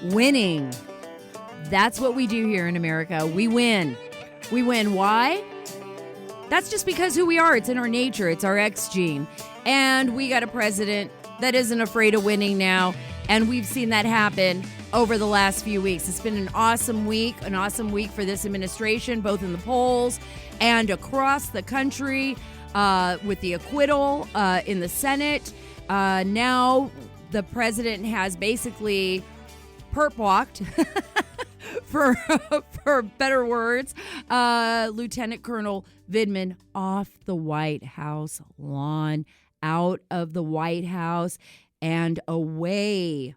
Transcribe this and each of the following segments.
winning. That's what we do here in America. We win. We win. Why? That's just because who we are. It's in our nature. It's our X gene. And we got a president that isn't afraid of winning now. And we've seen that happen over the last few weeks. It's been an awesome week for this administration, both in the polls and across the country, with the acquittal in the Senate. Now the president has basically perp walked, for better words, Lieutenant Colonel Vindman off the White House lawn, out of the White House, and away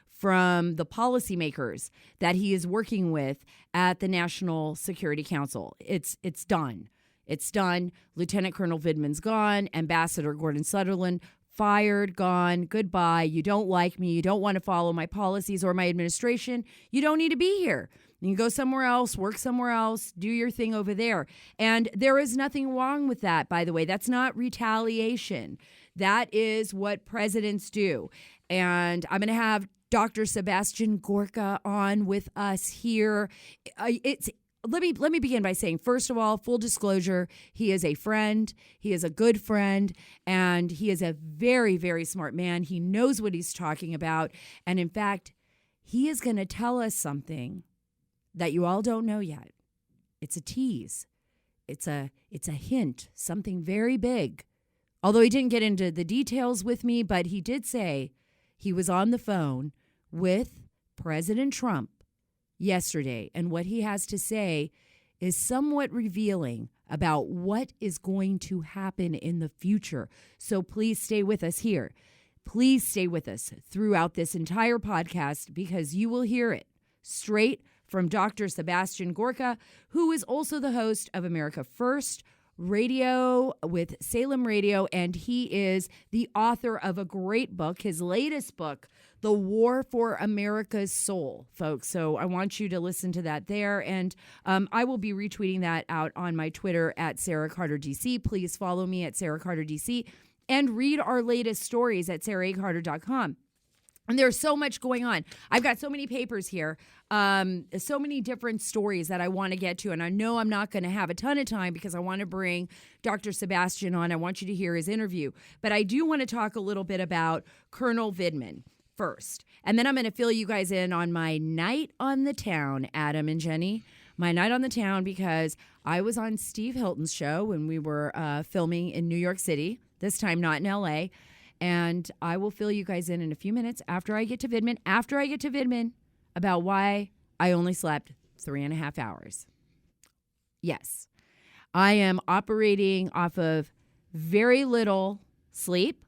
from the policymakers that he is working with at the National Security Council. It's done. It's done. Lieutenant Colonel Vindman's gone. Ambassador Gordon Sutherland fired, gone, goodbye. You don't like me. You don't want to follow my policies or my administration. You don't need to be here. You can go somewhere else, work somewhere else, do your thing over there. And there is nothing wrong with that, by the way. That's not retaliation. That is what presidents do. And I'm going to have Dr. Sebastian Gorka on with us here. Let me begin by saying, first of all, full disclosure, he is a friend. He is a good friend, and he is a very, very smart man. He knows what he's talking about. And in fact, he is going to tell us something that you all don't know yet. It's a tease. It's a hint, something very big. Although he didn't get into the details with me, but he did say he was on the phone with President Trump yesterday, and what he has to say is somewhat revealing about what is going to happen in the future. So please stay with us here. Please stay with us throughout this entire podcast, because you will hear it straight from Dr. Sebastian Gorka, who is also the host of America First Radio with Salem Radio, and he is the author of a great book, his latest book, The War for America's Soul, folks. So I want you to listen to that there, and I will be retweeting that out on my Twitter at Sara Carter DC. Please follow me at Sara Carter DC and read our latest stories at saraacarter.com. And there's so much going on. I've got so many papers here, so many different stories that I want to get to. And I know I'm not going to have a ton of time because I want to bring Dr. Sebastian on. I want you to hear his interview. But I do want to talk a little bit about Colonel Vindman first. And then I'm going to fill you guys in on my night on the town, Adam and Jenny. My night on the town, because I was on Steve Hilton's show when we were filming in New York City, this time not in L.A., and I will fill you guys in a few minutes after I get to Vindman, about why I only slept 3.5 hours. Yes, I am operating off of very little sleep,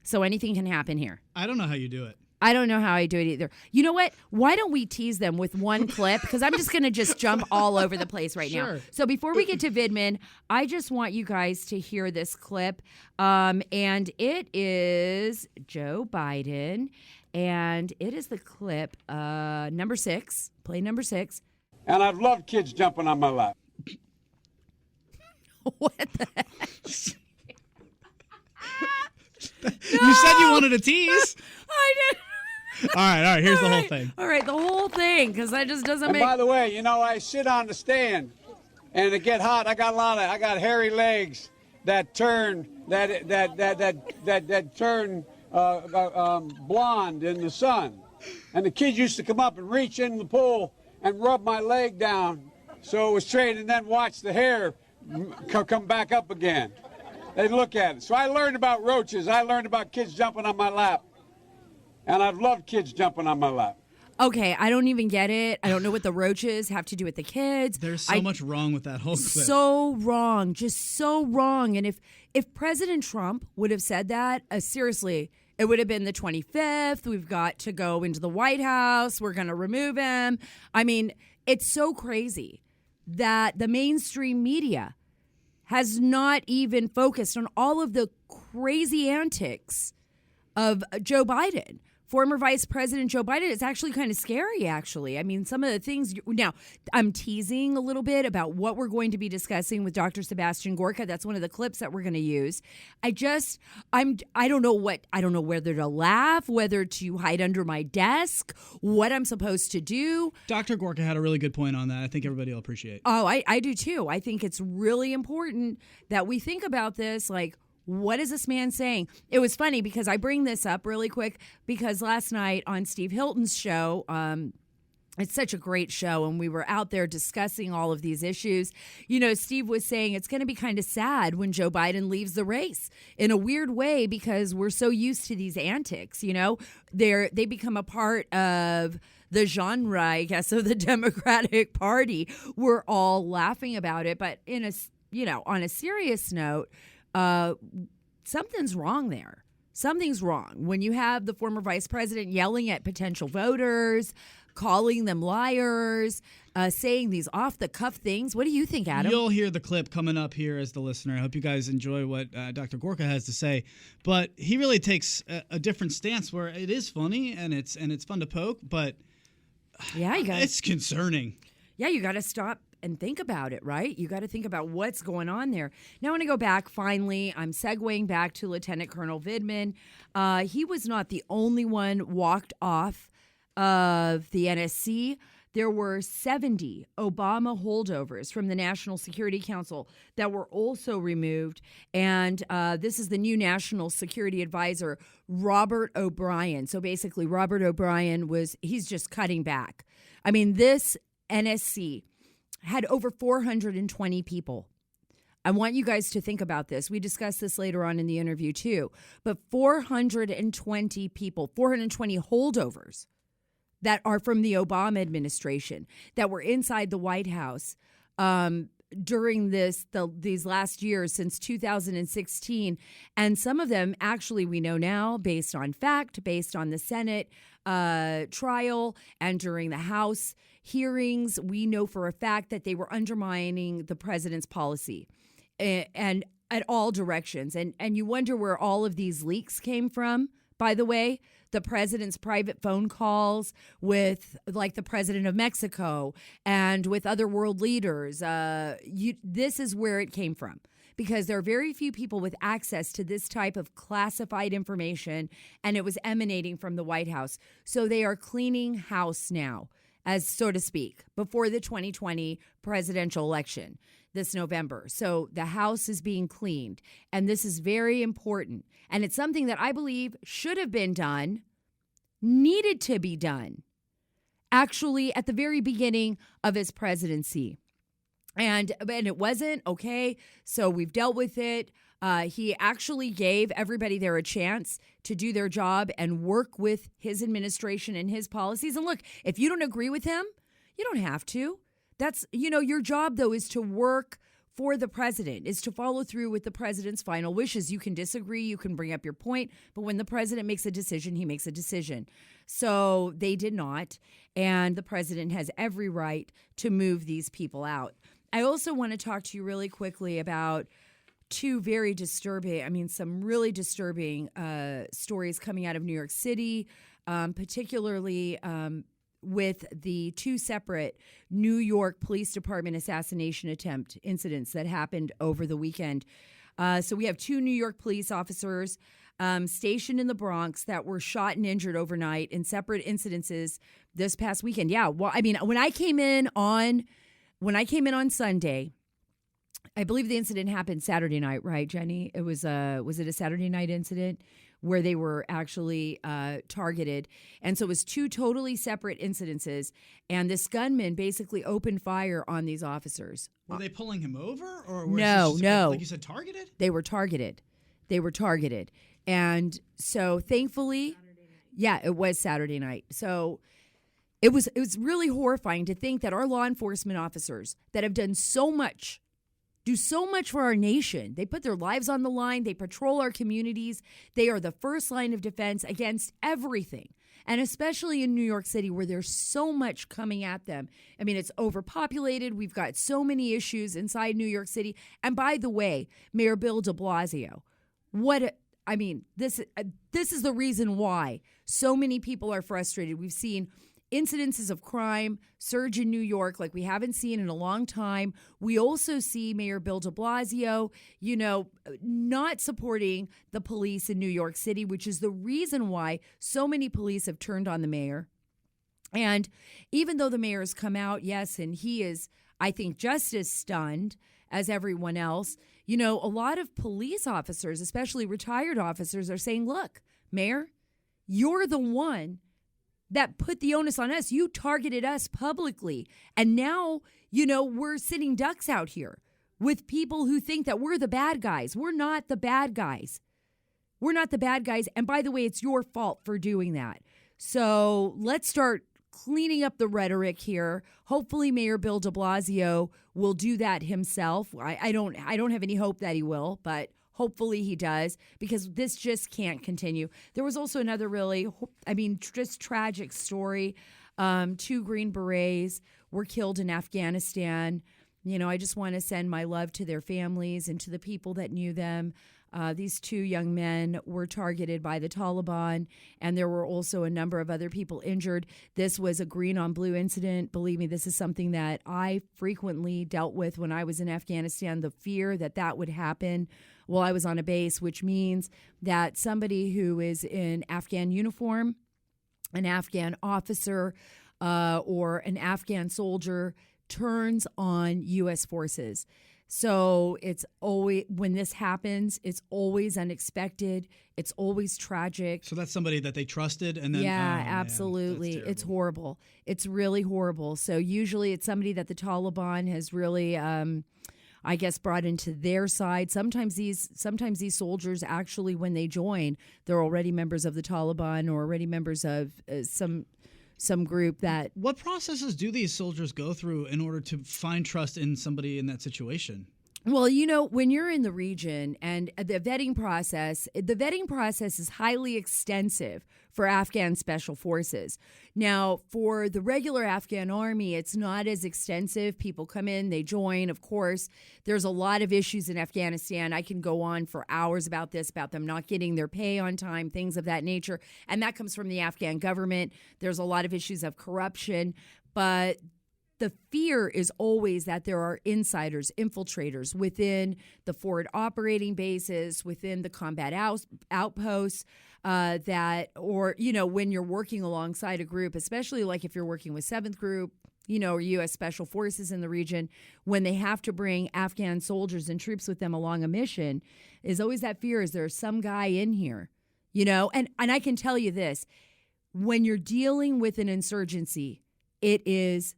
so anything can happen here. I don't know how you do it. I don't know how I do it either. You know what? Why don't we tease them with one clip? Because I'm just going to just jump all over the place right now. So before we get to Vindman, I just want you guys to hear this clip. And it is Joe Biden. And it is the clip number 6. Play number 6. And I've loved kids jumping on my lap. What the heck? You said you wanted a tease. I did. All right. Here's the whole thing. All right, the whole thing, because that just doesn't make. And by the way, I sit on the stand, and it get hot. I got hairy legs that turn turn blonde in the sun, and the kids used to come up and reach in the pool and rub my leg down so it was straight, and then watch the hair come back up again. They'd look at it. So I learned about roaches. I learned about kids jumping on my lap. And I've loved kids jumping on my lap. Okay, I don't even get it. I don't know what the roaches have to do with the kids. There's so much wrong with that whole clip. So wrong. Just so wrong. And if President Trump would have said that, seriously, it would have been the 25th. We've got to go into the White House. We're going to remove him. I mean, it's so crazy that the mainstream media has not even focused on all of the crazy antics of Joe Biden former Vice President Joe Biden. It's actually kind of scary, actually. I mean, some of the things. Now, I'm teasing a little bit about what we're going to be discussing with Dr. Sebastian Gorka. That's one of the clips that we're going to use. I don't know whether to laugh, whether to hide under my desk, what I'm supposed to do. Dr. Gorka had a really good point on that. I think everybody will appreciate. Oh, I do too. I think it's really important that we think about this, like, what is this man saying? It was funny because I bring this up really quick because last night on Steve Hilton's show, it's such a great show, and we were out there discussing all of these issues. You know, Steve was saying it's going to be kind of sad when Joe Biden leaves the race in a weird way because we're so used to these antics, you know. They become a part of the genre, I guess, of the Democratic Party. We're all laughing about it, but on a serious note, something's wrong there. Something's wrong when you have the former vice president yelling at potential voters, calling them liars, saying these off-the-cuff things. What do you think, Adam? You'll hear the clip coming up here as the listener. I hope you guys enjoy what Dr. Gorka has to say. But he really takes a different stance where it is funny and it's fun to poke, but it's concerning. Yeah, you got to stop and think about it, right? You got to think about what's going on there. Now I want to go back, finally. I'm segueing back to Lieutenant Colonel Vindman. He was not the only one walked off of the NSC. There were 70 Obama holdovers from the National Security Council that were also removed. And this is the new National Security Advisor, Robert O'Brien. So basically, Robert O'Brien he's just cutting back. I mean, this NSC had over 420 people. I want you guys to think about this. We discussed this later on in the interview too. But 420 people, 420 holdovers that are from the Obama administration that were inside the White House during these last years since 2016. And some of them actually we know now based on fact, based on the Senate trial and during the House hearings, we know for a fact that they were undermining the president's policy and at all directions. And you wonder where all of these leaks came from, by the way. The president's private phone calls with, like, the president of Mexico and with other world leaders. This is where it came from, because there are very few people with access to this type of classified information, and it was emanating from the White House. So they are cleaning house now, as so to speak, before the 2020 presidential election this November. So the House is being cleaned, and this is very important. And it's something that I believe should have been done, needed to be done, actually at the very beginning of his presidency. And it wasn't, okay, so we've dealt with it. He actually gave everybody there a chance to do their job and work with his administration and his policies. And look, if you don't agree with him, you don't have to. That's, your job, though, is to work for the president, is to follow through with the president's final wishes. You can disagree, you can bring up your point, but when the president makes a decision, he makes a decision. So they did not, and the president has every right to move these people out. I also want to talk to you really quickly about some really disturbing stories coming out of New York City, particularly with the two separate New York Police Department assassination attempt incidents that happened over the weekend. So we have two New York police officers stationed in the Bronx that were shot and injured overnight in separate incidences this past weekend. Yeah, well, I mean, when I came in on Sunday, I believe the incident happened Saturday night, right, Jenny? It was it a Saturday night incident where they were actually targeted? And so it was two totally separate incidences, and this gunman basically opened fire on these officers. Were they pulling him over? Or No. Like you said, targeted? They were targeted. And so thankfully, yeah, it was Saturday night. So it was really horrifying to think that our law enforcement officers that have done so much, do so much for our nation. They put their lives on the line. They patrol our communities. They are the first line of defense against everything. And especially in New York City, where there's so much coming at them. I mean, it's overpopulated. We've got so many issues inside New York City. And by the way, Mayor Bill de Blasio, what I mean, this is the reason why so many people are frustrated. We've seen incidences of crime surge in New York like we haven't seen in a long time. We also see Mayor Bill de Blasio, not supporting the police in New York City, which is the reason why so many police have turned on the mayor. And even though the mayor has come out, yes, and he is, I think, just as stunned as everyone else, a lot of police officers, especially retired officers, are saying, look, Mayor, you're the one that put the onus on us. You targeted us publicly. And now, we're sitting ducks out here with people who think that we're the bad guys. We're not the bad guys. We're not the bad guys. And by the way, it's your fault for doing that. So let's start cleaning up the rhetoric here. Hopefully Mayor Bill de Blasio will do that himself. I don't have any hope that he will, but hopefully he does, because this just can't continue. There was also another just tragic story. 2 Green Berets were killed in Afghanistan. I just want to send my love to their families and to the people that knew them. These 2 young men were targeted by the Taliban, and there were also a number of other people injured. This was a green on blue incident. Believe me, this is something that I frequently dealt with when I was in Afghanistan, the fear that would happen while I was on a base, which means that somebody who is in Afghan uniform, an Afghan officer, or an Afghan soldier turns on U.S. forces. So it's always, when this happens, it's always unexpected. It's always tragic. So that's somebody that they trusted, and then absolutely, it's horrible. It's really horrible. So usually it's somebody that the Taliban has really, brought into their side. Sometimes these soldiers actually, when they join, they're already members of the Taliban or already members of some group that... What processes do these soldiers go through in order to find trust in somebody in that situation? Well, when you're in the region and the vetting process is highly extensive for Afghan special forces. Now, for the regular Afghan army, it's not as extensive. People come in, they join. Of course, there's a lot of issues in Afghanistan. I can go on for hours about this, about them not getting their pay on time, things of that nature. And that comes from the Afghan government. There's a lot of issues of corruption, but the fear is always that there are insiders, infiltrators within the forward operating bases, within the combat outposts, when you're working alongside a group, especially like if you're working with 7th Group, or U.S. Special Forces in the region, when they have to bring Afghan soldiers and troops with them along a mission, is always that fear, is there some guy in here, And I can tell you this, when you're dealing with an insurgency, it is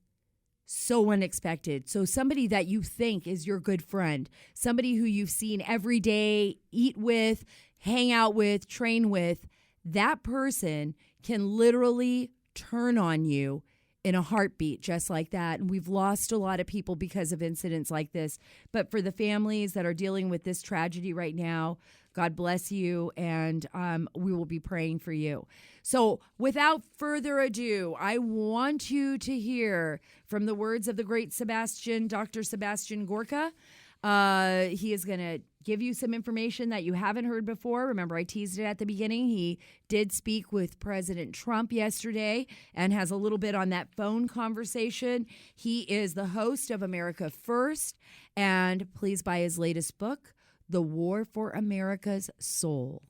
so unexpected. So somebody that you think is your good friend, somebody who you've seen every day, eat with, hang out with, train with, that person can literally turn on you in a heartbeat just like that. And we've lost a lot of people because of incidents like this. But for the families that are dealing with this tragedy right now, God bless you, and we will be praying for you. So without further ado, I want you to hear from the words of the great Dr. Sebastian Gorka. He is going to give you some information that you haven't heard before. Remember, I teased it at the beginning. He did speak with President Trump yesterday and has a little bit on that phone conversation. He is the host of America First, and please buy his latest book, The War for America's Soul.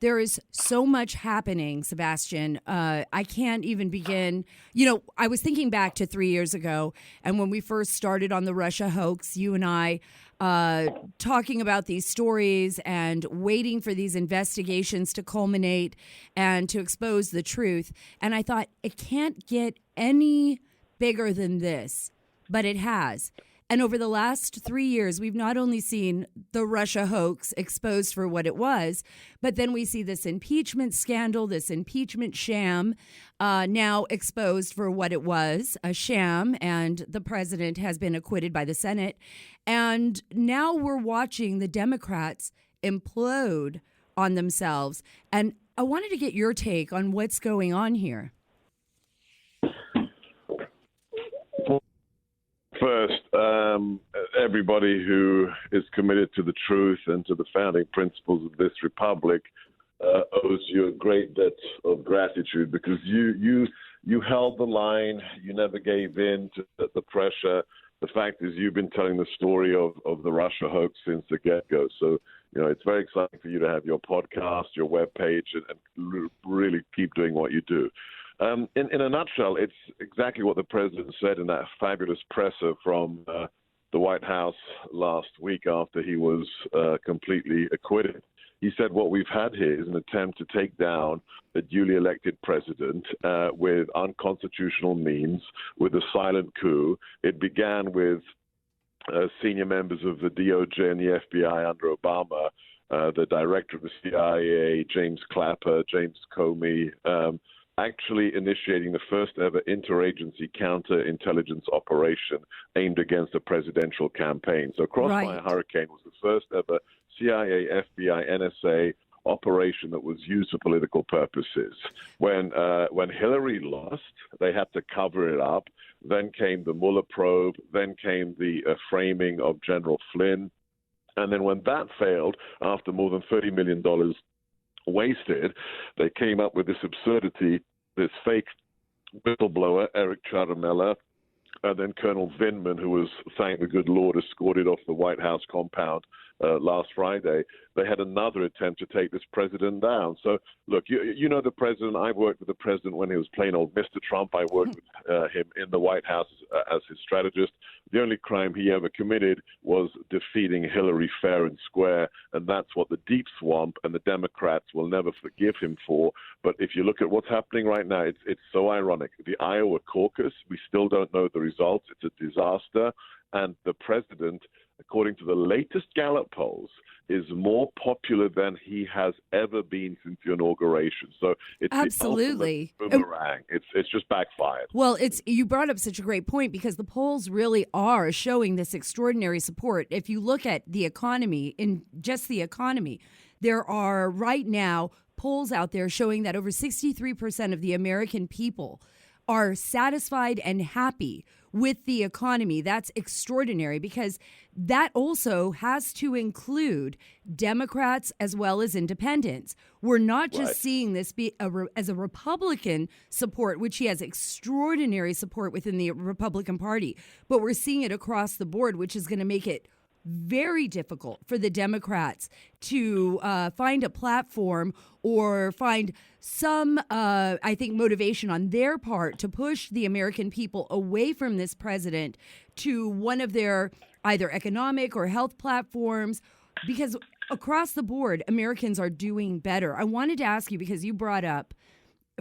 There is so much happening, Sebastian. I can't even begin. I was thinking back to 3 years ago, and when we first started on the Russia hoax, you and I talking about these stories and waiting for these investigations to culminate and to expose the truth. And I thought, it can't get any bigger than this, but it has. And over the last 3 years, we've not only seen the Russia hoax exposed for what it was, but then we see this impeachment scandal, this impeachment sham, now exposed for what it was, a sham, and the president has been acquitted by the Senate. And now we're watching the Democrats implode on themselves. And I wanted to get your take on what's going on here. First, everybody who is committed to the truth and to the founding principles of this republic owes you a great debt of gratitude, because you held the line. You never gave in to the pressure. The fact is, you've been telling the story of the Russia hoax since the get-go. So, it's very exciting for you to have your podcast, your webpage, and really keep doing what you do. In a nutshell, it's exactly what the president said in that fabulous presser from the White House last week after he was completely acquitted. He said what we've had here is an attempt to take down a duly elected president with unconstitutional means, with a silent coup. It began with senior members of the DOJ and the FBI under Obama, the director of the CIA, James Clapper, James Comey, actually initiating the first ever interagency counterintelligence operation aimed against a presidential campaign. So Crossfire Hurricane was the first ever CIA, FBI, NSA operation that was used for political purposes. When Hillary lost, they had to cover it up. Then came the Mueller probe. Then came the framing of General Flynn. And then when that failed, after more than $30 million wasted, they came up with this absurdity, this fake whistleblower, Eric Ciaramella, and then Colonel Vindman, who was, thank the good Lord, escorted off the White House compound last Friday. They had another attempt to take this president down. So, look, you know the president. I've worked with the president when he was plain old Mr. Trump. I worked with him in the White House as his strategist. The only crime he ever committed was defeating Hillary fair and square, and that's what the deep swamp and the Democrats will never forgive him for. But if you look at what's happening right now, it's so ironic. The Iowa caucus, we still don't know the results. It's a disaster, and the president, according to the latest Gallup polls, is more popular than he has ever been since the inauguration. So it's absolutely the ultimate boomerang. It's just backfired. Well, you brought up such a great point, because the polls really are showing this extraordinary support. If you look at the economy, in just the economy, there are right now polls out there showing that over 63% of the American people are satisfied and happy with the economy. That's extraordinary, because that also has to include Democrats as well as independents. We're not just seeing this be as a Republican support, which he has extraordinary support within the Republican Party, but we're seeing it across the board, which is going to make it very difficult for the Democrats to find a platform or find some, I think, motivation on their part to push the American people away from this president to one of their either economic or health platforms, because across the board, Americans are doing better. I wanted to ask you, because you brought up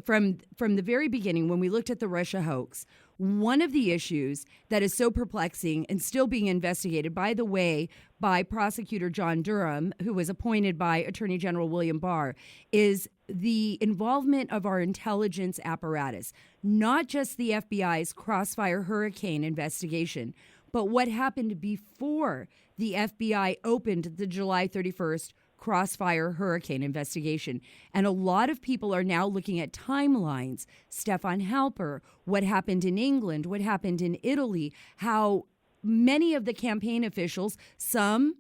from the very beginning, when we looked at the Russia hoax, one of the issues that is so perplexing and still being investigated, by the way, by prosecutor John Durham, who was appointed by Attorney General William Barr, is the involvement of our intelligence apparatus, not just the FBI's Crossfire Hurricane investigation, but what happened before the FBI opened the July 31st Crossfire Hurricane investigation. And a lot of people are now looking at timelines. Stefan Halper, what happened in England, what happened in Italy, how many of the campaign officials, some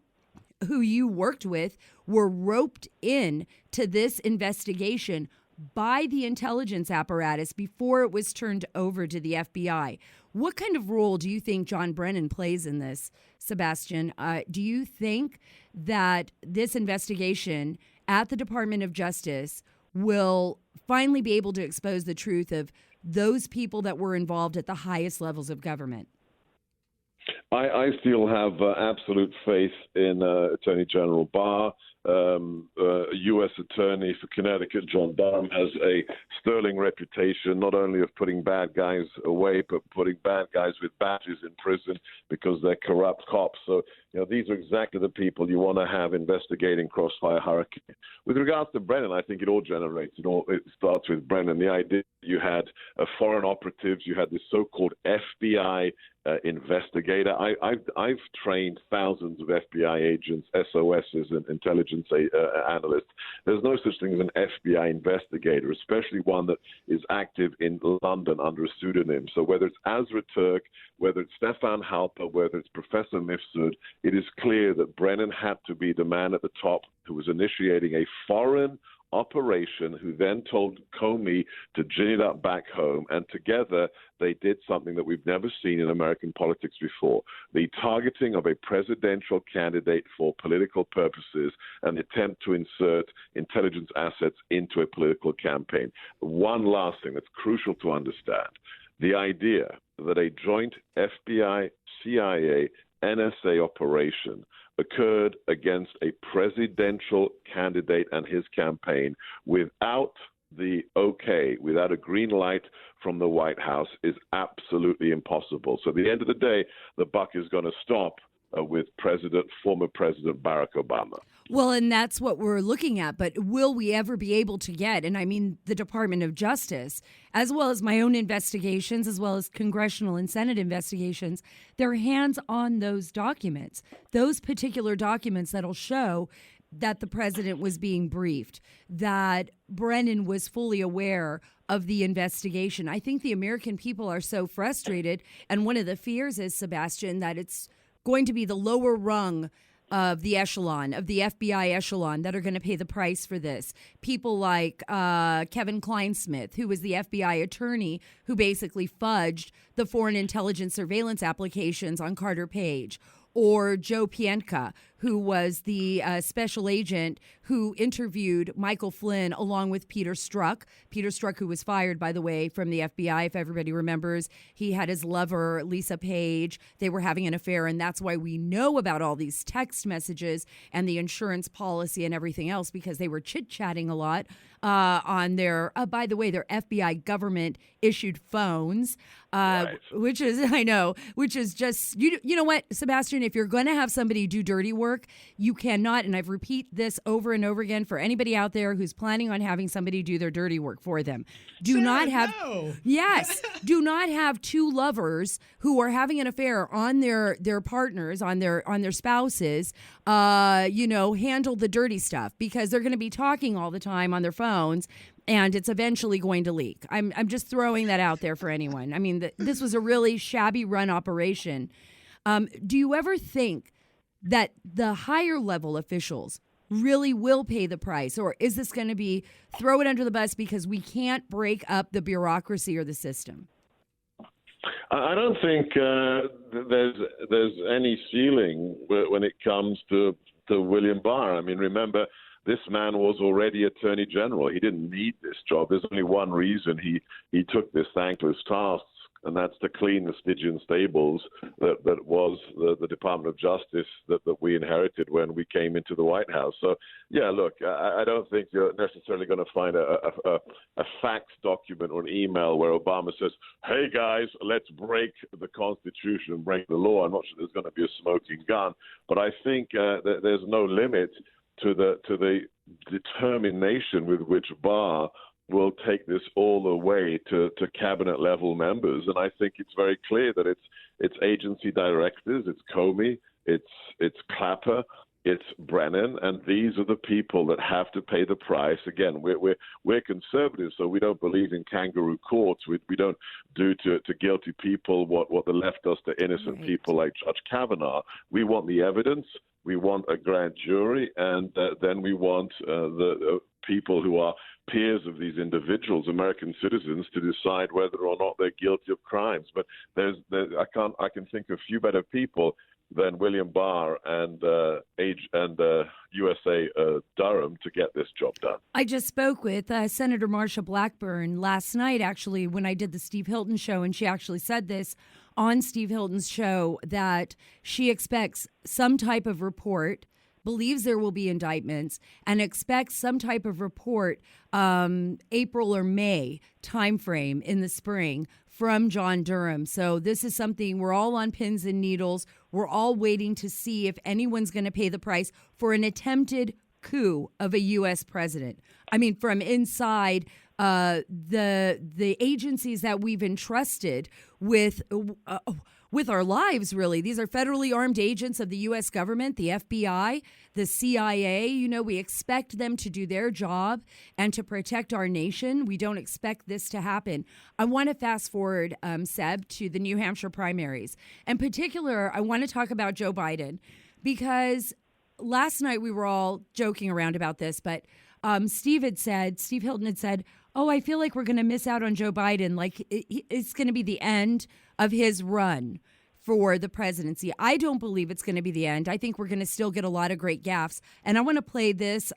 who you worked with, were roped in to this investigation by the intelligence apparatus before it was turned over to the FBI. What kind of role do you think John Brennan plays in this, Sebastian? Do you think that this investigation at the Department of Justice will finally be able to expose the truth of those people that were involved at the highest levels of government? I still have absolute faith in Attorney General Barr. U.S. Attorney for Connecticut, John Durham, has a sterling reputation not only of putting bad guys away, but putting bad guys with badges in prison because they're corrupt cops. So, these are exactly the people you want to have investigating Crossfire Hurricane. With regards to Brennan, I think it all generates. It starts with Brennan. The idea you had foreign operatives, you had this so-called FBI investigator. I've trained thousands of FBI agents, SOSs, and intelligence intelligence analyst. There's no such thing as an FBI investigator, especially one that is active in London under a pseudonym. So whether it's Azra Turk, whether it's Stefan Halper, whether it's Professor Mifsud, it is clear that Brennan had to be the man at the top who was initiating a foreign operation, who then told Comey to gin it up back home, and together they did something that we've never seen in American politics before: the targeting of a presidential candidate for political purposes and the attempt to insert intelligence assets into a political campaign. One last thing that's crucial to understand: the idea that a joint FBI, CIA, NSA operation occurred against a presidential candidate and his campaign without without a green light from the White House is absolutely impossible. So at the end of the day, the buck is going to stop with former President Barack Obama. Well, and that's what we're looking at. But will we ever be able to get, and I mean the Department of Justice, as well as my own investigations, as well as congressional and Senate investigations, their hands on those documents, those particular documents that'll show that the president was being briefed, that Brennan was fully aware of the investigation. I think the American people are so frustrated. And one of the fears is, Sebastian, that it's going to be the lower rung of the echelon, of the FBI echelon, that are going to pay the price for this. People like Kevin Kleinsmith, who was the FBI attorney who basically fudged the foreign intelligence surveillance applications on Carter Page, or Joe Pientka, who was the special agent who interviewed Michael Flynn along with Peter Strzok. Peter Strzok, who was fired, by the way, from the FBI, if everybody remembers. He had his lover, Lisa Page. They were having an affair, and that's why we know about all these text messages and the insurance policy and everything else, because they were chit-chatting a lot on their, by the way, their FBI government-issued phones, Right. which is just, you know what, Sebastian, if you're going to have somebody do dirty work, you cannot, and I've repeat this over and over again for anybody out there who's planning on having somebody do their dirty work for them. Do not have two lovers who are having an affair on their partners, on their spouses, handle the dirty stuff, because they're going to be talking all the time on their phones, and it's eventually going to leak. I'm just throwing that out there for anyone. I mean, this was a really shabby run operation. Do you ever think that the higher level officials really will pay the price, or is this going to be throw it under the bus because we can't break up the bureaucracy or the system? I don't think there's any ceiling when it comes to William Barr. I mean, remember, this man was already Attorney General. He didn't need this job. There's only one reason he took this thankless task, and that's to clean the Stygian stables that was the Department of Justice that we inherited when we came into the White House. So, yeah, look, I don't think you're necessarily going to find a fax document or an email where Obama says, hey, guys, let's break the Constitution and break the law. I'm not sure there's going to be a smoking gun, but I think that there's no limit to the determination with which Barr will take this all the way to cabinet level members. And I think it's very clear that it's agency directors, it's Comey, it's Clapper, it's Brennan, and these are the people that have to pay the price. Again, we're conservatives, so we don't believe in kangaroo courts. We don't do to guilty people what the left does to innocent people like Judge Kavanaugh. We want the evidence. We want a grand jury, and then we want the people who are peers of these individuals, American citizens, to decide whether or not they're guilty of crimes. But I can think of few better people than William Barr and USA Durham to get this job done. I just spoke with Senator Marsha Blackburn last night, actually, when I did the Steve Hilton show, and she actually said this on Steve Hilton's show, that she expects some type of report, believes there will be indictments, and expects some type of report April or May timeframe in the spring from John Durham. So this is something we're all on pins and needles. We're all waiting to see if anyone's going to pay the price for an attempted coup of a U.S. president. I mean, from inside the agencies that we've entrusted with with our lives, really. These are federally armed agents of the U.S. government, the FBI, the CIA. You know, we expect them to do their job and to protect our nation. We don't expect this to happen. I want to fast forward, Seb, to the New Hampshire primaries. In particular, I want to talk about Joe Biden because last night we were all joking around about this, but Steve Hilton had said, oh, I feel like we're going to miss out on Joe Biden. Like it's going to be the end of his run for the presidency. I don't believe it's going to be the end. I think we're going to still get a lot of great gaffes. And I want to play this.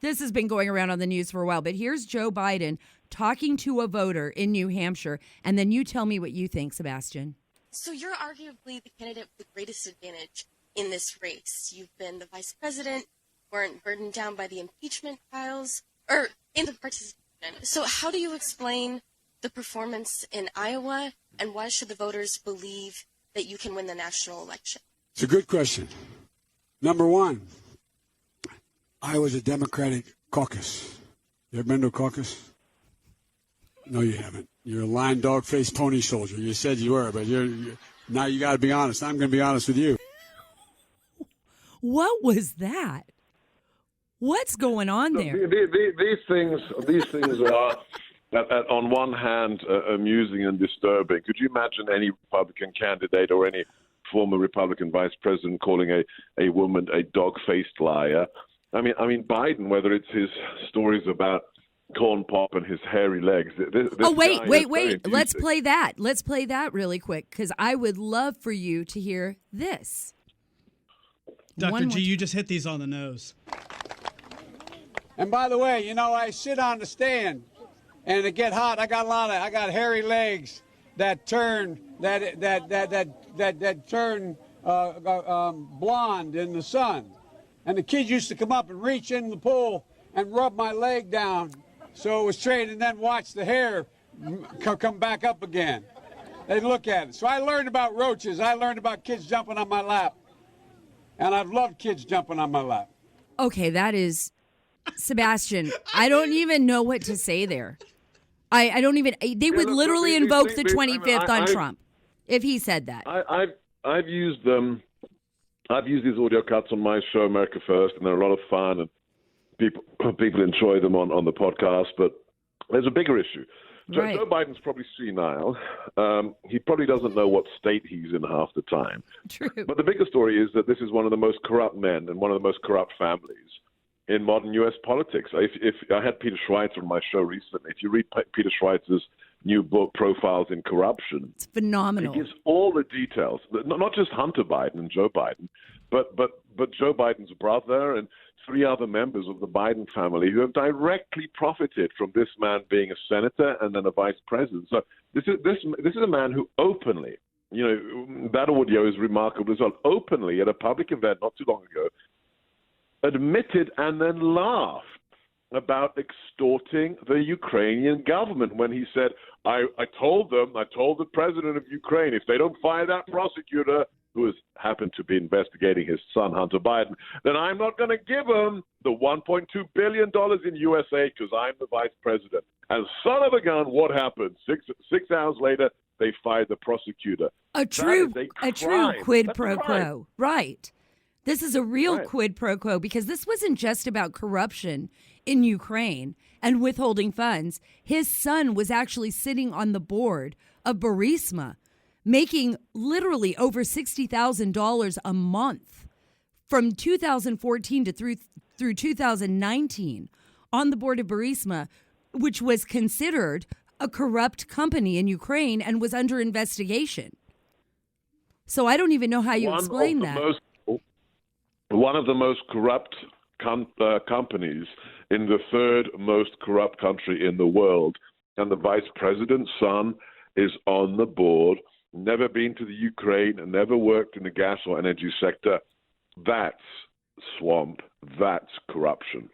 This has been going around on the news for a while, but here's Joe Biden talking to a voter in New Hampshire. And then you tell me what you think, Sebastian. So you're arguably the candidate with the greatest advantage in this race. You've been the vice president, weren't burdened down by the impeachment trials, or in the participation. So how do you explain the performance in Iowa, and why should the voters believe that you can win the national election? It's a good question. Number one, Iowa's a Democratic caucus. You ever been to a caucus? No, you haven't. You're a lying dog-faced pony soldier. You said you were, but now you got to be honest. I'm going to be honest with you. What was that? What's going on there? These things are, on one hand, amusing and disturbing. Could you imagine any Republican candidate or any former Republican vice president calling a woman a dog-faced liar? I mean, Biden, whether it's his stories about corn pop and his hairy legs. Wait. Let's play that. Let's play that really quick, because I would love for you to hear this. Dr. G, you just hit these on the nose. And by the way, you know, I sit on the stand and it get hot. I got hairy legs that turn turn blonde in the sun. And the kids used to come up and reach in the pool and rub my leg down so it was straight, and then watch the hair come back up again. They'd look at it. So I learned about roaches. I learned about kids jumping on my lap. And I've loved kids jumping on my lap. Okay, that is... Sebastian, I don't even know what to say there. I don't even... They would literally invoke the 25th on Trump if he said that. I've used them. I've used these audio cuts on my show, America First, and they're a lot of fun, and people enjoy them on the podcast. But there's a bigger issue. Right. Joe Biden's probably senile. He probably doesn't know what state he's in half the time. True. But the bigger story is that this is one of the most corrupt men and one of the most corrupt families in modern U.S. politics. If I had Peter Schweitzer on my show recently. If you read Peter Schweitzer's new book, Profiles in Corruption, it's phenomenal. He gives all the details, not just Hunter Biden and Joe Biden, but Joe Biden's brother and 3 other members of the Biden family who have directly profited from this man being a senator and then a vice president. So this is a man who openly, you know, that audio is remarkable as well, openly at a public event not too long ago, admitted and then laughed about extorting the Ukrainian government when he said, I told the president of Ukraine, if they don't fire that prosecutor who has happened to be investigating his son, Hunter Biden, then I'm not going to give him the $1.2 billion in USA because I'm the vice president. And son of a gun, what happened? Six hours later, they fired the prosecutor. A true quid pro quo. Right. This is a real quid pro quo, because this wasn't just about corruption in Ukraine and withholding funds. His son was actually sitting on the board of Burisma, making literally over $60,000 a month from 2014 to through 2019 on the board of Burisma, which was considered a corrupt company in Ukraine and was under investigation. So I don't even know how you explain that. One of the most corrupt companies in the third most corrupt country in the world, and the vice president's son is on the board, never been to the Ukraine, and never worked in the gas or energy sector. That's swamp. That's corruption.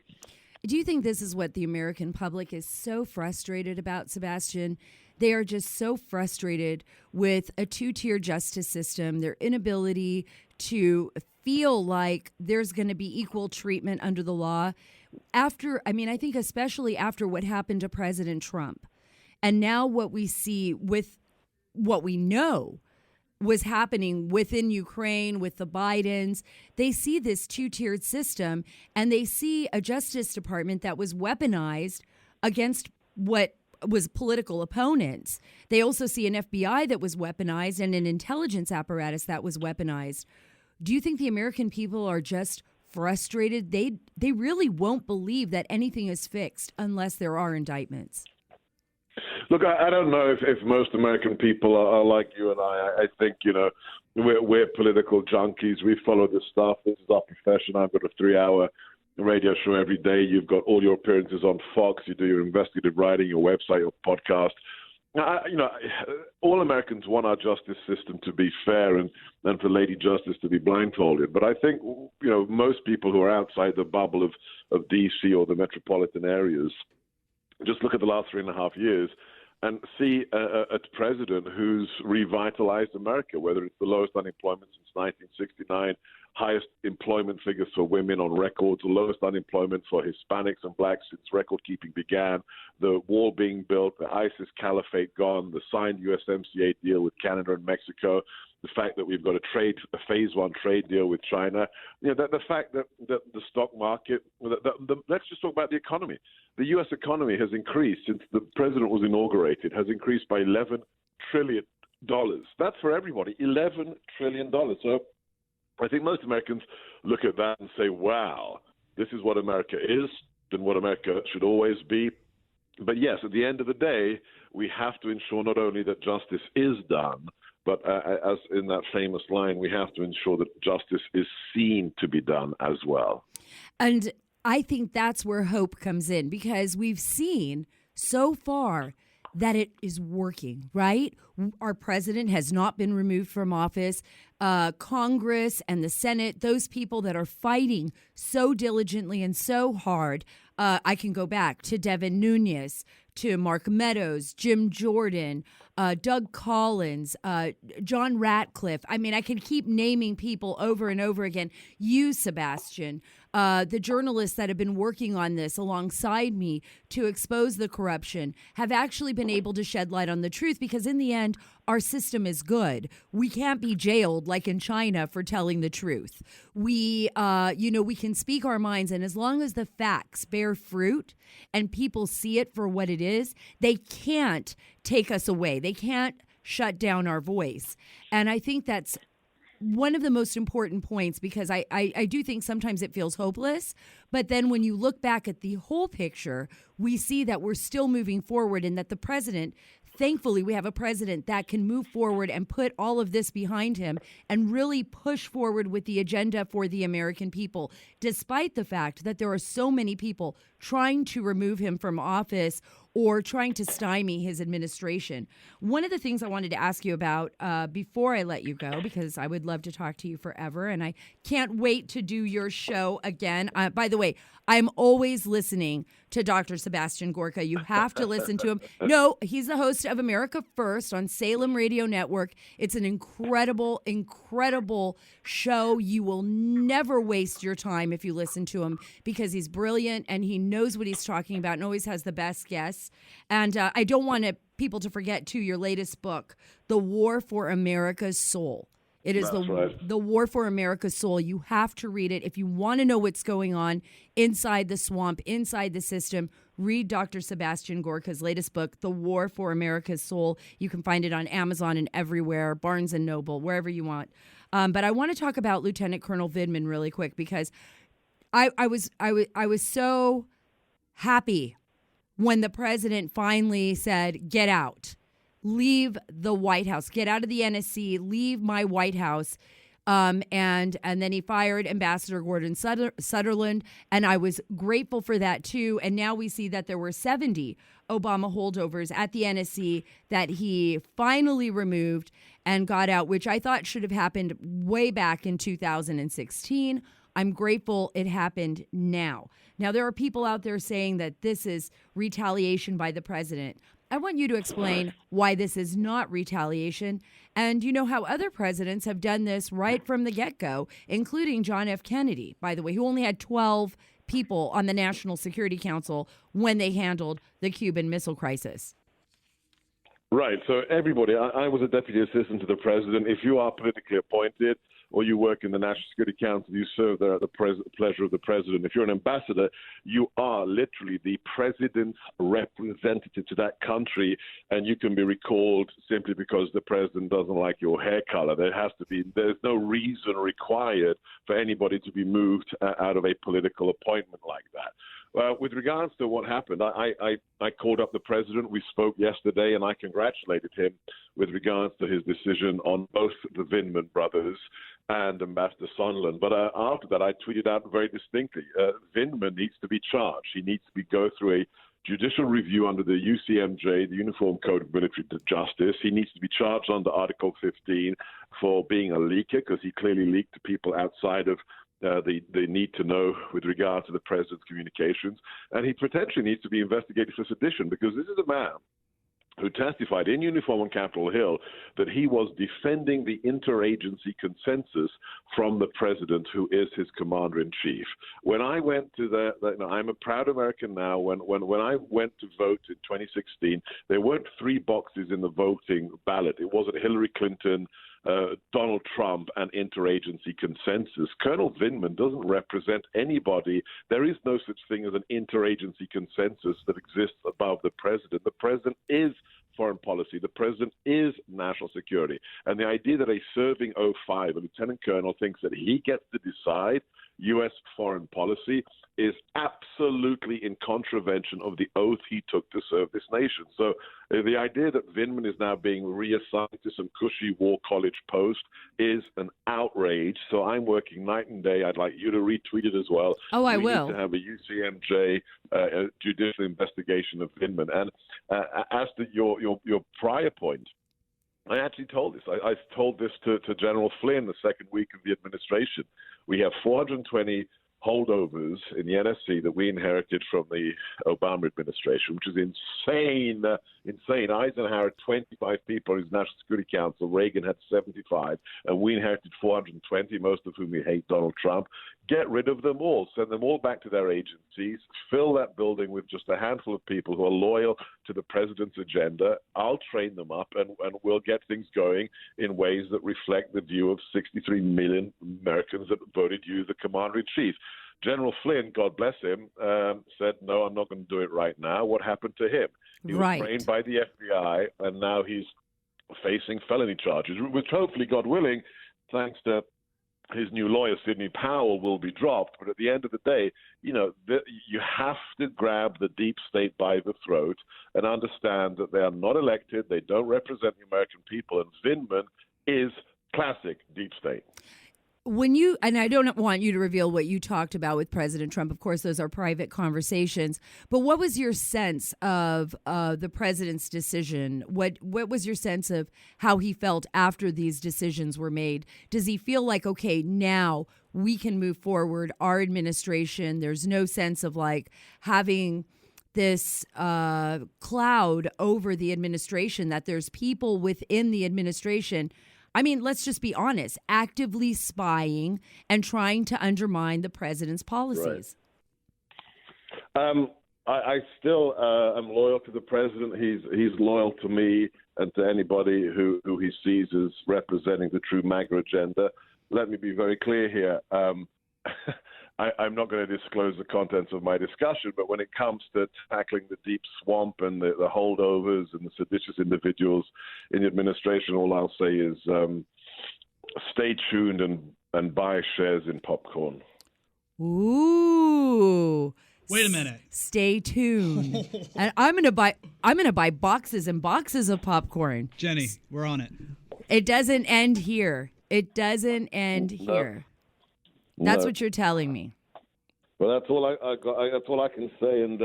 Do you think this is what the American public is so frustrated about, Sebastian? They are just so frustrated with a two-tier justice system, their inability to feel like there's going to be equal treatment under the law. I think especially after what happened to President Trump. And now what we see with what we know was happening within Ukraine with the Bidens. They see this two-tiered system, and they see a Justice Department that was weaponized against what was political opponents. They also see an FBI that was weaponized and an intelligence apparatus that was weaponized. Do you think the American people are just frustrated? They really won't believe that anything is fixed unless there are indictments. Look, I don't know if most American people are like you and I. I think, we're political junkies. We follow this stuff. This is our profession. I've got a 3-hour radio show every day. You've got all your appearances on Fox. You do your investigative writing, your website, your podcast. All Americans want our justice system to be fair and for Lady Justice to be blindfolded. But I think, most people who are outside the bubble of D.C. or the metropolitan areas just look at the last 3.5 years and see a president who's revitalized America, whether it's the lowest unemployment since 1969, highest employment figures for women on record, the lowest unemployment for Hispanics and blacks since record-keeping began, the wall being built, the ISIS caliphate gone, the signed USMCA deal with Canada and Mexico, the fact that we've got a phase one trade deal with China, the fact that the stock market, let's just talk about the economy. The U.S. economy has increased since the president was inaugurated, has increased by $11 trillion. That's for everybody, $11 trillion. So I think most Americans look at that and say, wow, this is what America is and what America should always be. But yes, at the end of the day, we have to ensure not only that justice is done, but as in that famous line, we have to ensure that justice is seen to be done as well. And I think that's where hope comes in, because we've seen so far that it is working, right? Our president has not been removed from office. Congress and the Senate, those people that are fighting so diligently and so hard. I can go back to Devin Nunes, to Mark Meadows, Jim Jordan, Doug Collins, John Ratcliffe. I mean, I can keep naming people over and over again. You, Sebastian, the journalists that have been working on this alongside me to expose the corruption have actually been able to shed light on the truth, because in the end, our system is good. We can't be jailed like in China for telling the truth. We can speak our minds, and as long as the facts bear fruit and people see it for what it is, they can't take us away. They can't shut down our voice. And I think that's one of the most important points, because I do think sometimes it feels hopeless. But then when you look back at the whole picture, we see that we're still moving forward, and that the president, thankfully, we have a president that can move forward and put all of this behind him and really push forward with the agenda for the American people, despite the fact that there are so many people trying to remove him from office or trying to stymie his administration. One of the things I wanted to ask you about before I let you go, because I would love to talk to you forever, and I can't wait to do your show again. By the way, I'm always listening to Dr. Sebastian Gorka. You have to listen to him. No, he's the host of America First on Salem Radio Network. It's an incredible, incredible show. You will never waste your time if you listen to him, because he's brilliant and he knows what he's talking about and always has the best guests. And I don't want people to forget, too, your latest book, The War for America's Soul. It is the War for America's Soul. You have to read it. If you want to know what's going on inside the swamp, inside the system, read Dr. Sebastian Gorka's latest book, The War for America's Soul. You can find it on Amazon and everywhere, Barnes & Noble, wherever you want. But I want to talk about Lieutenant Colonel Vindman really quick, because I was so happy when the president finally said, get out. Leave the White House, get out of the NSC, leave my White House. And then he fired Ambassador Gordon Sutherland, and I was grateful for that too. And now we see that there were 70 Obama holdovers at the NSC that he finally removed and got out, which I thought should have happened way back in 2016. I'm grateful it happened now. Now, there are people out there saying that this is retaliation by the president. I want you to explain why this is not retaliation, and you know how other presidents have done this right from the get-go, including John F. Kennedy, by the way, who only had 12 people on the National Security Council when they handled the Cuban Missile Crisis. Right. So everybody, I was a deputy assistant to the president. If you are politically appointed or you work in the National Security Council, you serve there at the pleasure of the president. If you're an ambassador, you are literally the president's representative to that country, and you can be recalled simply because the president doesn't like your hair color. There's no reason required for anybody to be moved out of a political appointment like that. With regards to what happened, I called up the president. We spoke yesterday, and I congratulated him with regards to his decision on both the Vindman brothers and Ambassador Sondland. But after that, I tweeted out very distinctly, Vindman needs to be charged. He needs to go through a judicial review under the UCMJ, the Uniform Code of Military Justice. He needs to be charged under Article 15 for being a leaker, because he clearly leaked to people outside of the need to know with regard to the president's communications. And he potentially needs to be investigated for sedition, because this is a man who testified in uniform on Capitol Hill that he was defending the interagency consensus from the president, who is his commander-in-chief. When I went to I'm a proud American now. When I went to vote in 2016, there weren't 3 boxes in the voting ballot. It wasn't Hillary Clinton, Donald Trump, and interagency consensus. Colonel Vindman doesn't represent anybody. There is no such thing as an interagency consensus that exists above the president. The president is foreign policy. The president is national security. And the idea that a serving 05, a lieutenant colonel, thinks that he gets to decide U.S. foreign policy is absolutely in contravention of the oath he took to serve this nation. So the idea that Vindman is now being reassigned to some cushy war college post is an outrage. So I'm working night and day. I'd like you to retweet it as well. Oh, I will. We need to have a UCMJ judicial investigation of Vindman. And as to your prior point, I actually told this. I told this to General Flynn the second week of the administration. We have 420 holdovers in the NSC that we inherited from the Obama administration, which is insane. Eisenhower had 25 people in his National Security Council. Reagan had 75, and we inherited 420, most of whom we hate Donald Trump. Get rid of them all. Send them all back to their agencies. Fill that building with just a handful of people who are loyal to the president's agenda. I'll train them up, and we'll get things going in ways that reflect the view of 63 million Americans that voted you the commander-in-chief. General Flynn, God bless him, said, no, I'm not going to do it right now. What happened to him? He was trained by the FBI, and now he's facing felony charges, which hopefully, God willing, thanks to his new lawyer, Sidney Powell, will be dropped. But at the end of the day, you have to grab the deep state by the throat and understand that they are not elected. They don't represent the American people. And Vindman is classic deep state. And I don't want you to reveal what you talked about with President Trump. Of course, those are private conversations. But what was your sense of the president's decision? What was your sense of how he felt after these decisions were made? Does he feel like, okay, now we can move forward, our administration, there's no sense of like having this cloud over the administration, that there's people within the administration, I mean, let's just be honest, actively spying and trying to undermine the president's policies? Right. I still am loyal to the president. He's loyal to me and to anybody who he sees as representing the true MAGA agenda. Let me be very clear here. I'm not going to disclose the contents of my discussion, but when it comes to tackling the deep swamp and the holdovers and the seditious individuals in the administration, all I'll say is stay tuned and buy shares in popcorn. Ooh. Wait a minute. Stay tuned. And I'm gonna buy boxes and boxes of popcorn. Jenny, we're on it. It doesn't end here. That's what you're telling me. Well, that's all I got. That's all I can say, and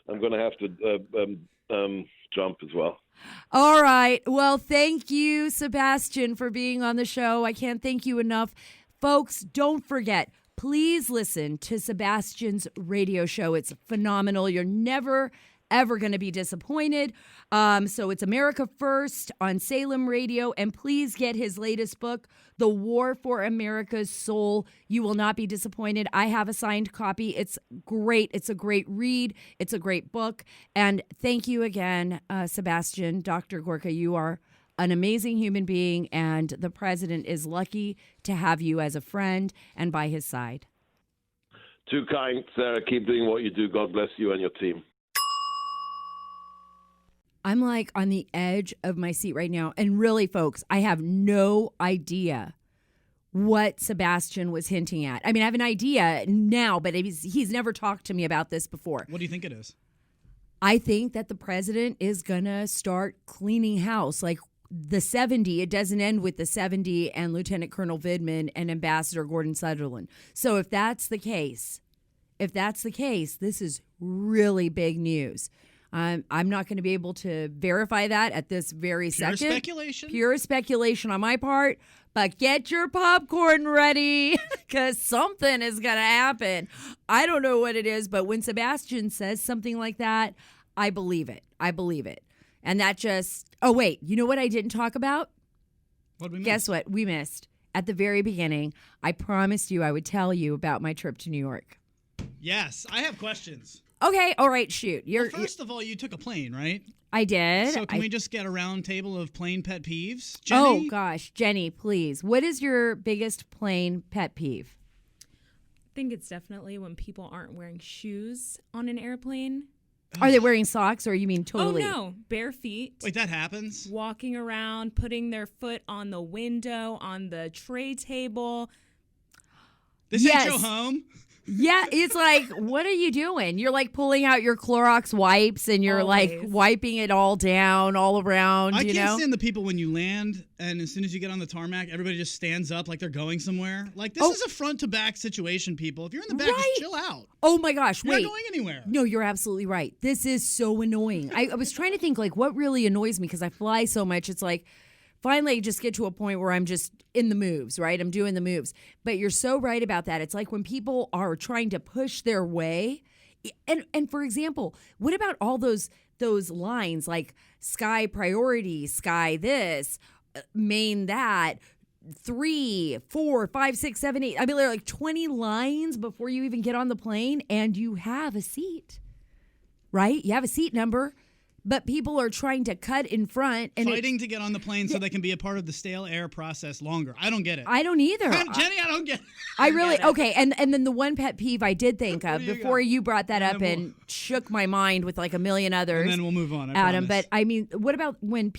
I'm going to have to jump as well. All right. Well, thank you, Sebastian, for being on the show. I can't thank you enough. Folks, don't forget, please listen to Sebastian's radio show. It's phenomenal. You're never, ever going to be disappointed. So it's America First on Salem Radio. And please get his latest book, The War for America's Soul. You will not be disappointed. I have a signed copy. It's great. It's a great read. It's a great book. And thank you again, Sebastian, Dr. Gorka. You are an amazing human being, and the president is lucky to have you as a friend and by his side. Too kind, Sarah. Keep doing what you do. God bless you and your team. I'm like on the edge of my seat right now. And really, folks, I have no idea what Sebastian was hinting at. I mean, I have an idea now, but he's never talked to me about this before. What do you think it is? I think that the president is going to start cleaning house. Like the 70, it doesn't end with the 70 and Lieutenant Colonel Vidman and Ambassador Gordon Sutherland. So if that's the case, this is really big news. I'm not going to be able to verify that at this very second. Pure speculation on my part. But get your popcorn ready because something is going to happen. I don't know what it is, but when Sebastian says something like that, I believe it. And that just, oh, wait, you know what I didn't talk about? What did we miss? Guess what? We missed. At the very beginning, I promised you I would tell you about my trip to New York. Yes, I have questions. Okay, all right, shoot. First of all, you took a plane, right? I did. So can we just get a round table of plane pet peeves? Jenny? Oh, gosh. Jenny, please. What is your biggest plane pet peeve? I think it's definitely when people aren't wearing shoes on an airplane. Are they wearing socks or you mean totally? Oh, no. Bare feet. Wait, that happens? Walking around, putting their foot on the window, on the tray table. This ain't your home? Yeah, it's like, what are you doing? You're like pulling out your Clorox wipes and you're like wiping it all down, all around, I can't stand the people when you land and as soon as you get on the tarmac, everybody just stands up like they're going somewhere. Like, this is a front-to-back situation, people. If you're in the back, just chill out. Oh, my gosh, You're wait. not going anywhere. No, you're absolutely right. This is so annoying. I was trying to think, like, what really annoys me because I fly so much. It's like, finally, I just get to a point where I'm just in the moves, right? I'm doing the moves. But you're so right about that. It's like when people are trying to push their way. And for example, what about all those lines like sky priority, sky this, main that, 3, 4, 5, 6, 7, 8. I mean, there are like 20 lines before you even get on the plane and you have a seat, right? You have a seat number. But people are trying to cut in front. And fighting to get on the plane so they can be a part of the stale air process longer. I don't get it. I don't either. Jenny, I don't get it. I really, okay. And then the one pet peeve I did think of before you brought that up and shook my mind with like a million others. And then we'll move on, Adam, promise. but I mean, what about when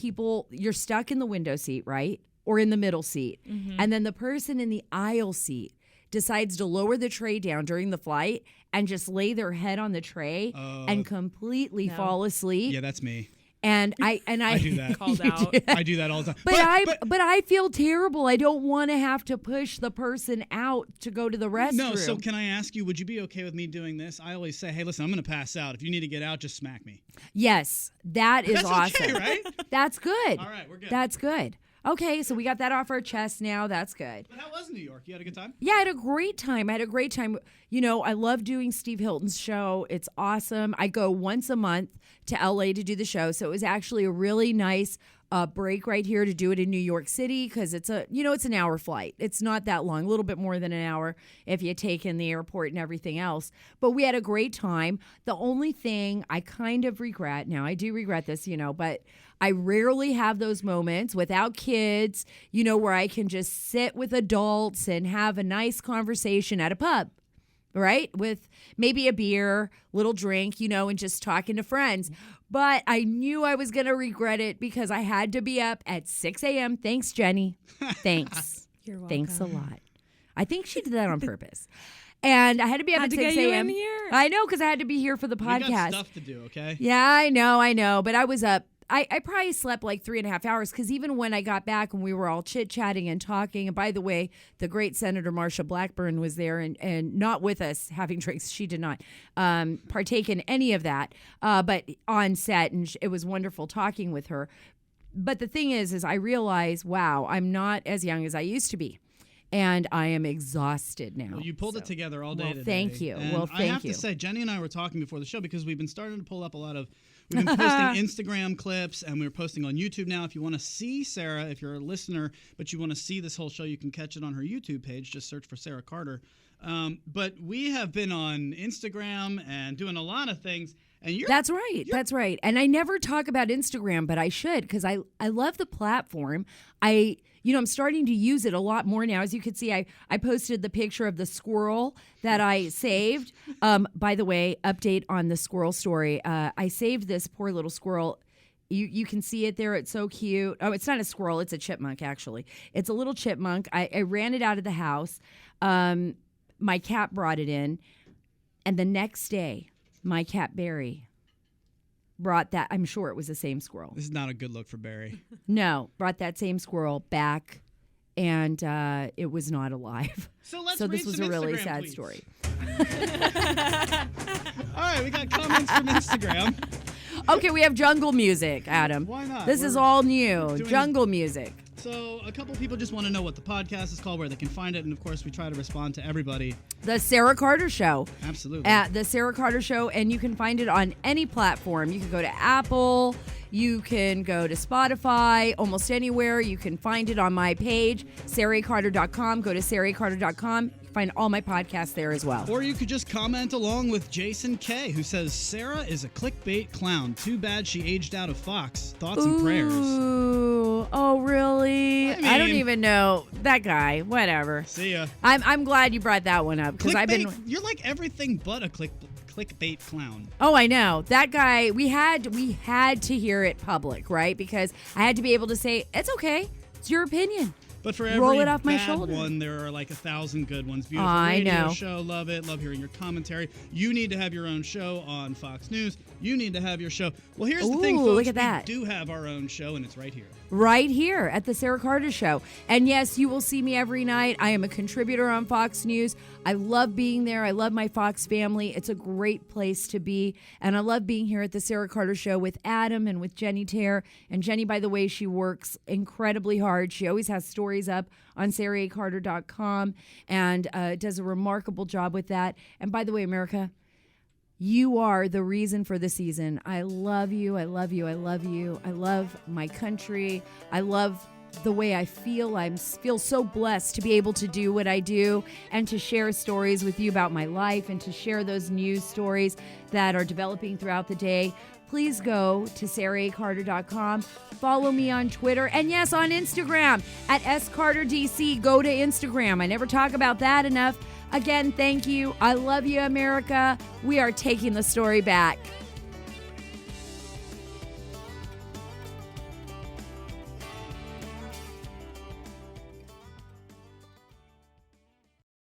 you're stuck in the window seat, right? Or in the middle seat. Mm-hmm. And then the person in the aisle seat decides to lower the tray down during the flight and just lay their head on the tray and completely fall asleep. Yeah, that's me. And I do that. Called out. I do that all the time. But I feel terrible. I don't want to have to push the person out to go to the restroom. No, so can I ask you, would you be okay with me doing this? I always say, hey, listen, I'm going to pass out. If you need to get out, just smack me. Yes, that is That's awesome. okay, right? That's good. All right, we're good. That's good. Okay, so we got that off our chest now. That's good. But how was New York? You had a good time? Yeah, I had a great time. You know, I love doing Steve Hilton's show. It's awesome. I go once a month to LA to do the show. So it was actually a really nice break right here to do it in New York City because it's an hour flight. It's not that long, a little bit more than an hour if you take in the airport and everything else. But we had a great time. The only thing I kind of regret, now I do regret this, but I rarely have those moments without kids, where I can just sit with adults and have a nice conversation at a pub, right? With maybe a beer, little drink, and just talking to friends. But I knew I was going to regret it because I had to be up at 6 a.m. Thanks, Jenny. Thanks. You're welcome. Thanks a lot. I think she did that on purpose. And I had to be up at 6 get you a.m. in here. I know, because I had to be here for the podcast. We got stuff to do, okay? Yeah, I know. But I was up. I probably slept like 3.5 hours because even when I got back and we were all chit-chatting and talking, and by the way, the great Senator Marsha Blackburn was there and not with us having drinks. She did not partake in any of that, but on set, and it was wonderful talking with her. But the thing is I realize, wow, I'm not as young as I used to be. and I am exhausted now. Well, you pulled it together all day today. Thank you. And well, thank you. I have to say, Jenny and I were talking before the show because we've been starting to pull up we've been posting Instagram clips, and we're posting on YouTube now. If you want to see Sara, if you're a listener, but you want to see this whole show, you can catch it on her YouTube page. Just search for Sara Carter. But we have been on Instagram and doing a lot of things. And That's right. And I never talk about Instagram, but I should because I love the platform. I'm starting to use it a lot more now. As you can see, I posted the picture of the squirrel that I saved. By the way, update on the squirrel story. I saved this poor little squirrel. You can see it there. It's so cute. Oh, it's not a squirrel. It's a chipmunk, actually. It's a little chipmunk. I ran it out of the house. My cat brought it in. And the next day, my cat Barry brought that. I'm sure it was the same squirrel. This is not a good look for Barry. No, brought that same squirrel back, and it was not alive. So this was a really Instagram, sad please. story. All right, we got comments from Instagram. Okay, we have jungle music, Adam. Why not? This is all new. Jungle music. So a couple people just want to know what the podcast is called, where they can find it, and of course we try to respond to everybody. The Sara Carter Show. Absolutely. At the Sara Carter Show, and you can find it on any platform. You can go to Apple, you can go to Spotify, almost anywhere. You can find it on my page, SaraCarter.com. Go to SaraCarter.com. You can find all my podcasts there as well. Or you could just comment along with Jason K, who says, Sara is a clickbait clown. Too bad she aged out of Fox. Thoughts and prayers. Ooh, oh, really? I don't even know. That guy, whatever. See ya. I'm glad you brought that one up because You're like everything but a clickbait clown. Oh, I know. That guy, we had to hear it public, right? Because I had to be able to say, it's okay. It's your opinion. But for every roll it off my bad shoulder. one, there are like 1,000 good ones. Beautiful I radio know. show. Love it. Love hearing your commentary. You need to have your own show on Fox News. You need to have your show. Well, here's the thing, folks. Look at that. We do have our own show, and it's right here. Right here at the Sara Carter Show. And yes, you will see me every night. I am a contributor on Fox News. I love being there. I love my Fox family. It's a great place to be. And I love being here at the Sara Carter Show with Adam and with Jenny Terre. And Jenny, by the way, she works incredibly hard. She always has stories up on SaraCarter.com and does a remarkable job with that. And by the way, America, you are the reason for the season. I love you. I love you. I love you. I love my country. I love the way I feel. I feel so blessed to be able to do what I do and to share stories with you about my life and to share those news stories that are developing throughout the day. Please go to SaraCarter.com. Follow me on Twitter. And yes, on Instagram at SCarterDC. Go to Instagram. I never talk about that enough. Again, thank you. I love you, America. We are taking the story back.